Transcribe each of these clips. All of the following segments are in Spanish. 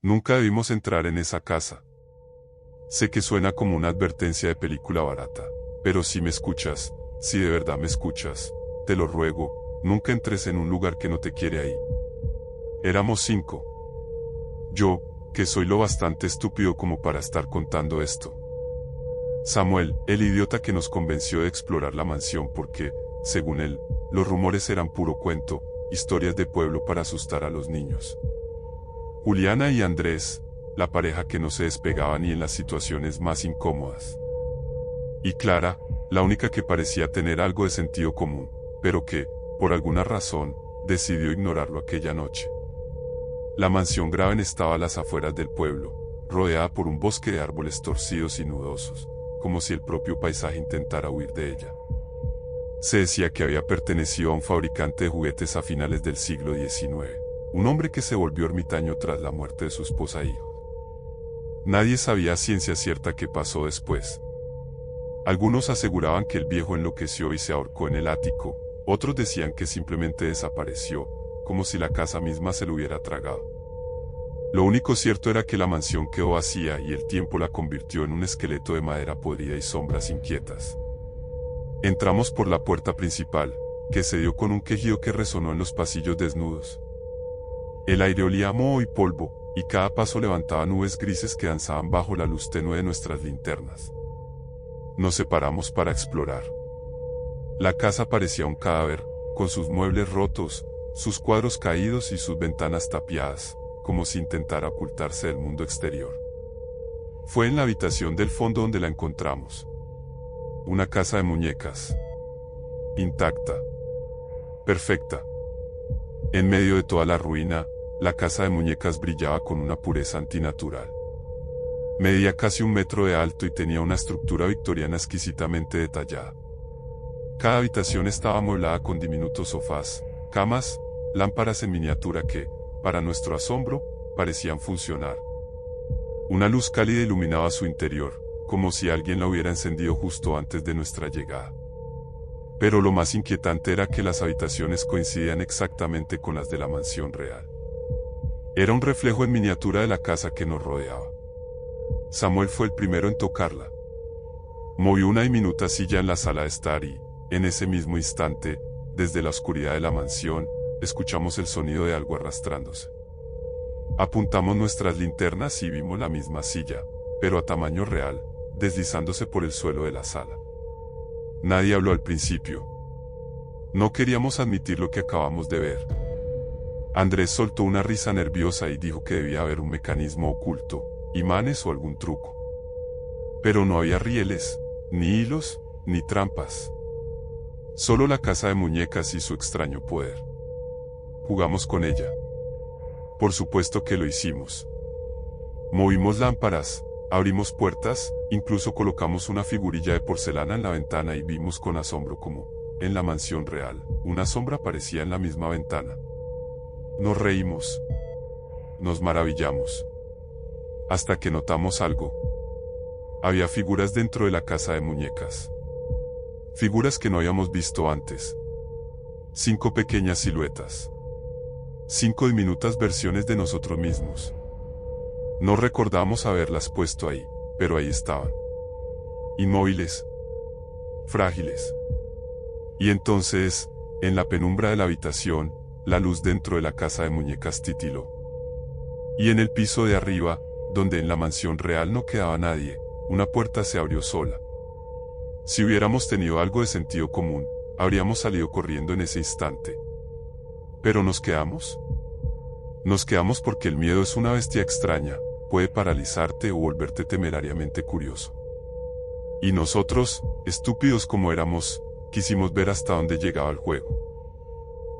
Nunca debimos entrar en esa casa. Sé que suena como una advertencia de película barata, pero si me escuchas, si de verdad me escuchas, te lo ruego, nunca entres en un lugar que no te quiere ahí. Éramos 5. Yo, que soy lo bastante estúpido como para estar contando esto. Samuel, el idiota que nos convenció de explorar la mansión porque, según él, los rumores eran puro cuento, historias de pueblo para asustar a los niños. Juliana y Andrés, la pareja que no se despegaba ni en las situaciones más incómodas. Y Clara, la única que parecía tener algo de sentido común, pero que, por alguna razón, decidió ignorarlo aquella noche. La mansión Graven estaba a las afueras del pueblo, rodeada por un bosque de árboles torcidos y nudosos, como si el propio paisaje intentara huir de ella. Se decía que había pertenecido a un fabricante de juguetes a finales del siglo XIX, un hombre que se volvió ermitaño tras la muerte de su esposa e hijos. Nadie sabía a ciencia cierta qué pasó después. Algunos aseguraban que el viejo enloqueció y se ahorcó en el ático, otros decían que simplemente desapareció, como si la casa misma se lo hubiera tragado. Lo único cierto era que la mansión quedó vacía y el tiempo la convirtió en un esqueleto de madera podrida y sombras inquietas. Entramos por la puerta principal, que se dio con un quejido que resonó en los pasillos desnudos. El aire olía a moho y polvo, y cada paso levantaba nubes grises que danzaban bajo la luz tenue de nuestras linternas. Nos separamos para explorar. La casa parecía un cadáver, con sus muebles rotos, sus cuadros caídos y sus ventanas tapiadas, como si intentara ocultarse del mundo exterior. Fue en la habitación del fondo donde la encontramos. Una casa de muñecas. Intacta. Perfecta. En medio de toda la ruina, la casa de muñecas brillaba con una pureza antinatural. Medía casi 1 metro de alto y tenía una estructura victoriana exquisitamente detallada. Cada habitación estaba amueblada con diminutos sofás, camas, lámparas en miniatura que, para nuestro asombro, parecían funcionar. Una luz cálida iluminaba su interior, como si alguien la hubiera encendido justo antes de nuestra llegada. Pero lo más inquietante era que las habitaciones coincidían exactamente con las de la mansión real. Era un reflejo en miniatura de la casa que nos rodeaba. Samuel fue el primero en tocarla. Movió una diminuta silla en la sala de estar y, en ese mismo instante, desde la oscuridad de la mansión, escuchamos el sonido de algo arrastrándose. Apuntamos nuestras linternas y vimos la misma silla, pero a tamaño real, deslizándose por el suelo de la sala. Nadie habló al principio. No queríamos admitir lo que acabamos de ver. Andrés soltó una risa nerviosa y dijo que debía haber un mecanismo oculto, imanes o algún truco. Pero no había rieles, ni hilos, ni trampas. Solo la casa de muñecas y su extraño poder. Jugamos con ella. Por supuesto que lo hicimos. Movimos lámparas, abrimos puertas, incluso colocamos una figurilla de porcelana en la ventana y vimos con asombro cómo, en la mansión real, una sombra aparecía en la misma ventana. Nos reímos. Nos maravillamos. Hasta que notamos algo. Había figuras dentro de la casa de muñecas. Figuras que no habíamos visto antes. 5 pequeñas siluetas. 5 diminutas versiones de nosotros mismos. No recordamos haberlas puesto ahí, pero ahí estaban. Inmóviles. Frágiles. Y entonces, en la penumbra de la habitación, la luz dentro de la casa de muñecas titiló. Y en el piso de arriba, donde en la mansión real no quedaba nadie, una puerta se abrió sola. Si hubiéramos tenido algo de sentido común, habríamos salido corriendo en ese instante. Pero nos quedamos. Nos quedamos porque el miedo es una bestia extraña, puede paralizarte o volverte temerariamente curioso. Y nosotros, estúpidos como éramos, quisimos ver hasta dónde llegaba el juego.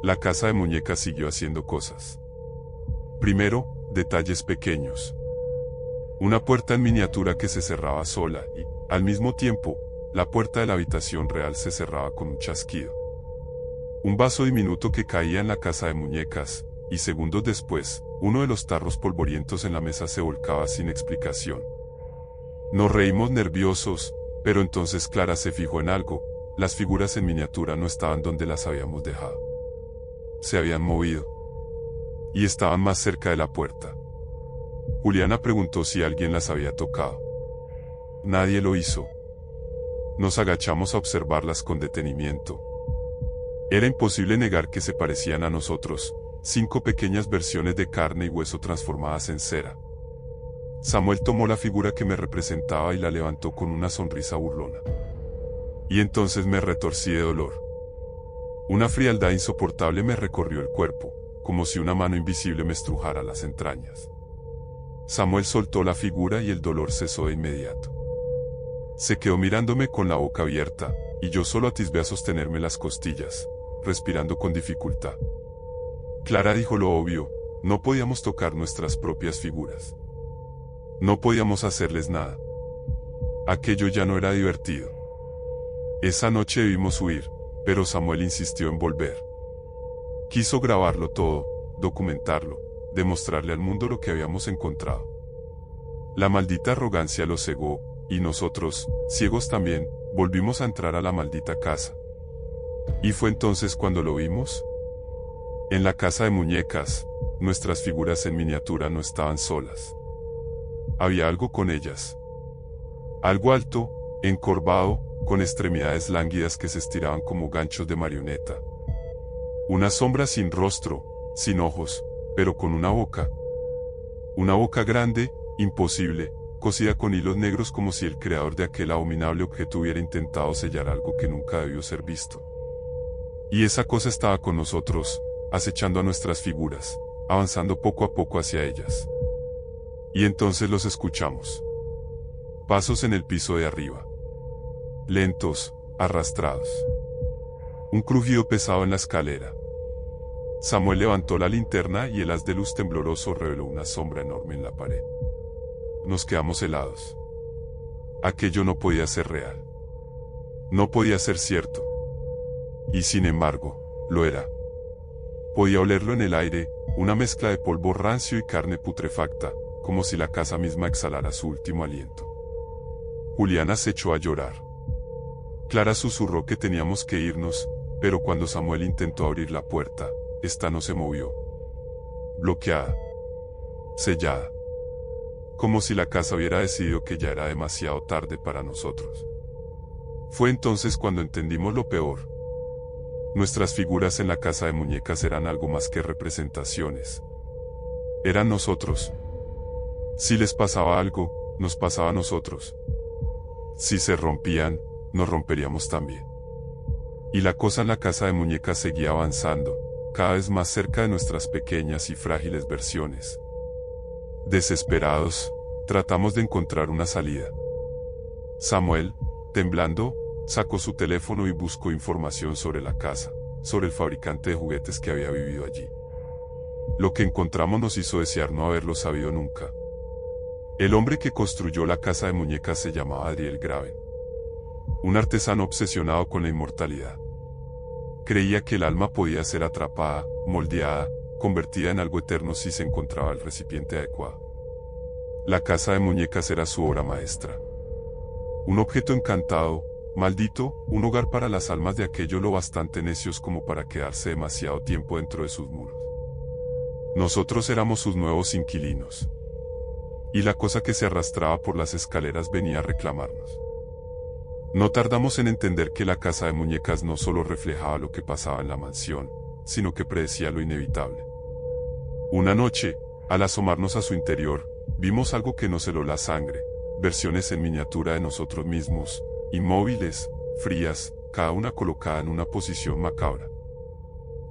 La casa de muñecas siguió haciendo cosas. Primero, detalles pequeños. Una puerta en miniatura que se cerraba sola y, al mismo tiempo, la puerta de la habitación real se cerraba con un chasquido. Un vaso diminuto que caía en la casa de muñecas, y segundos después, uno de los tarros polvorientos en la mesa se volcaba sin explicación. Nos reímos nerviosos, pero entonces Clara se fijó en algo: las figuras en miniatura no estaban donde las habíamos dejado. Se habían movido. Y estaban más cerca de la puerta. Juliana preguntó si alguien las había tocado. Nadie lo hizo. Nos agachamos a observarlas con detenimiento. Era imposible negar que se parecían a nosotros, 5 pequeñas versiones de carne y hueso transformadas en cera. Samuel tomó la figura que me representaba y la levantó con una sonrisa burlona. Y entonces me retorcí de dolor. Una frialdad insoportable me recorrió el cuerpo, como si una mano invisible me estrujara las entrañas. Samuel soltó la figura y el dolor cesó de inmediato. Se quedó mirándome con la boca abierta, y yo solo atisbé a sostenerme las costillas, respirando con dificultad. Clara dijo lo obvio, no podíamos tocar nuestras propias figuras. No podíamos hacerles nada. Aquello ya no era divertido. Esa noche debimos huir, pero Samuel insistió en volver. Quiso grabarlo todo, documentarlo, demostrarle al mundo lo que habíamos encontrado. La maldita arrogancia lo cegó, y nosotros, ciegos también, volvimos a entrar a la maldita casa. ¿Y fue entonces cuando lo vimos? En la casa de muñecas, nuestras figuras en miniatura no estaban solas. Había algo con ellas. Algo alto, encorvado, con extremidades lánguidas que se estiraban como ganchos de marioneta. Una sombra sin rostro, sin ojos, pero con una boca. Una boca grande, imposible, cosida con hilos negros como si el creador de aquel abominable objeto hubiera intentado sellar algo que nunca debió ser visto. Y esa cosa estaba con nosotros, acechando a nuestras figuras, avanzando poco a poco hacia ellas. Y entonces los escuchamos. Pasos en el piso de arriba. Lentos, arrastrados. Un crujido pesado en la escalera. Samuel levantó la linterna y el haz de luz tembloroso reveló una sombra enorme en la pared. Nos quedamos helados. Aquello no podía ser real. No podía ser cierto. Y sin embargo, lo era. Podía olerlo en el aire, una mezcla de polvo rancio y carne putrefacta, como si la casa misma exhalara su último aliento. Juliana se echó a llorar. Clara susurró que teníamos que irnos, pero cuando Samuel intentó abrir la puerta, esta no se movió. Bloqueada. Sellada. Como si la casa hubiera decidido que ya era demasiado tarde para nosotros. Fue entonces cuando entendimos lo peor. Nuestras figuras en la casa de muñecas eran algo más que representaciones. Eran nosotros. Si les pasaba algo, nos pasaba a nosotros. Si se rompían, nos romperíamos también. Y la cosa en la casa de muñecas seguía avanzando, cada vez más cerca de nuestras pequeñas y frágiles versiones. Desesperados, tratamos de encontrar una salida. Samuel, temblando, sacó su teléfono y buscó información sobre la casa, sobre el fabricante de juguetes que había vivido allí. Lo que encontramos nos hizo desear no haberlo sabido nunca. El hombre que construyó la casa de muñecas se llamaba Adriel Graven. Un artesano obsesionado con la inmortalidad. Creía que el alma podía ser atrapada, moldeada, convertida en algo eterno si se encontraba el recipiente adecuado. La casa de muñecas era su obra maestra. Un objeto encantado, maldito, un hogar para las almas de aquellos lo bastante necios como para quedarse demasiado tiempo dentro de sus muros. Nosotros éramos sus nuevos inquilinos. Y la cosa que se arrastraba por las escaleras venía a reclamarnos. No tardamos en entender que la casa de muñecas no solo reflejaba lo que pasaba en la mansión, sino que predecía lo inevitable. Una noche, al asomarnos a su interior, vimos algo que nos heló la sangre, versiones en miniatura de nosotros mismos, inmóviles, frías, cada una colocada en una posición macabra.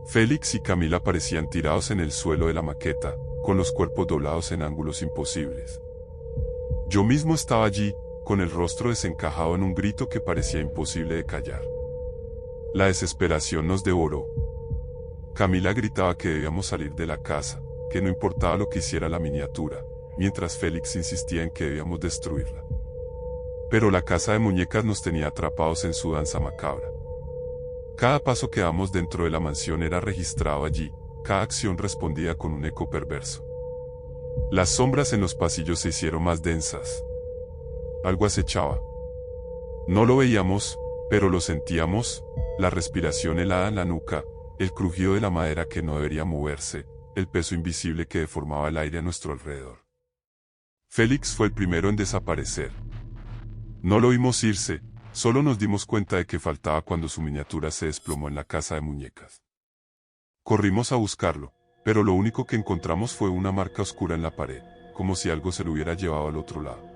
Félix y Camila parecían tirados en el suelo de la maqueta, con los cuerpos doblados en ángulos imposibles. Yo mismo estaba allí, con el rostro desencajado en un grito que parecía imposible de callar. La desesperación nos devoró. Camila gritaba que debíamos salir de la casa, que no importaba lo que hiciera la miniatura, mientras Félix insistía en que debíamos destruirla. Pero la casa de muñecas nos tenía atrapados en su danza macabra. Cada paso que damos dentro de la mansión era registrado allí, cada acción respondía con un eco perverso. Las sombras en los pasillos se hicieron más densas. Algo acechaba. No lo veíamos, pero lo sentíamos, la respiración helada en la nuca, el crujido de la madera que no debería moverse, el peso invisible que deformaba el aire a nuestro alrededor. Félix fue el primero en desaparecer. No lo vimos irse, solo nos dimos cuenta de que faltaba cuando su miniatura se desplomó en la casa de muñecas. Corrimos a buscarlo, pero lo único que encontramos fue una marca oscura en la pared, como si algo se lo hubiera llevado al otro lado.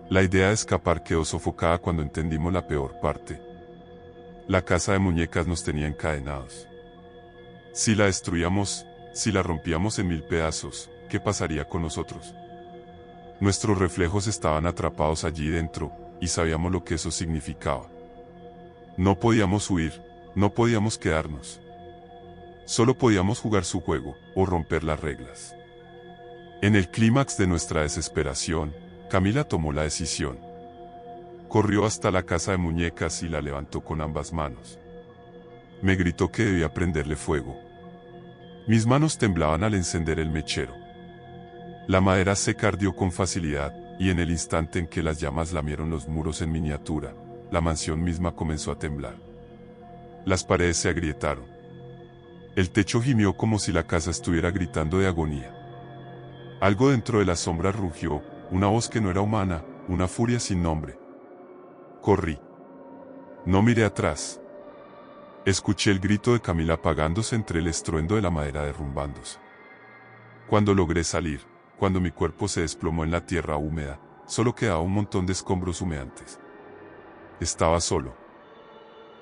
La idea de escapar quedó sofocada cuando entendimos la peor parte. La casa de muñecas nos tenía encadenados. Si la destruíamos, si la rompíamos en 1000 pedazos, ¿qué pasaría con nosotros? Nuestros reflejos estaban atrapados allí dentro, y sabíamos lo que eso significaba. No podíamos huir, no podíamos quedarnos. Solo podíamos jugar su juego, o romper las reglas. En el clímax de nuestra desesperación, Camila tomó la decisión. Corrió hasta la casa de muñecas y la levantó con ambas manos. Me gritó que debía prenderle fuego. Mis manos temblaban al encender el mechero. La madera seca ardió con facilidad, y en el instante en que las llamas lamieron los muros en miniatura, la mansión misma comenzó a temblar. Las paredes se agrietaron. El techo gimió como si la casa estuviera gritando de agonía. Algo dentro de las sombras rugió, una voz que no era humana, una furia sin nombre. Corrí. No miré atrás. Escuché el grito de Camila apagándose entre el estruendo de la madera derrumbándose. Cuando logré salir, cuando mi cuerpo se desplomó en la tierra húmeda, solo quedaba un montón de escombros humeantes. Estaba solo.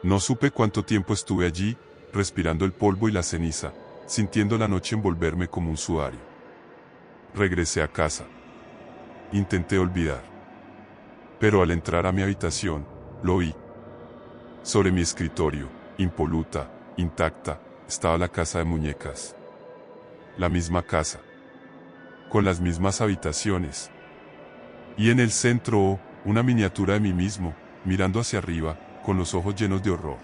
No supe cuánto tiempo estuve allí, respirando el polvo y la ceniza, sintiendo la noche envolverme como un sudario. Regresé a casa. Intenté olvidar. Pero al entrar a mi habitación, lo vi. Sobre mi escritorio, impoluta, intacta, estaba la casa de muñecas. La misma casa. Con las mismas habitaciones. Y en el centro, una miniatura de mí mismo, mirando hacia arriba, con los ojos llenos de horror.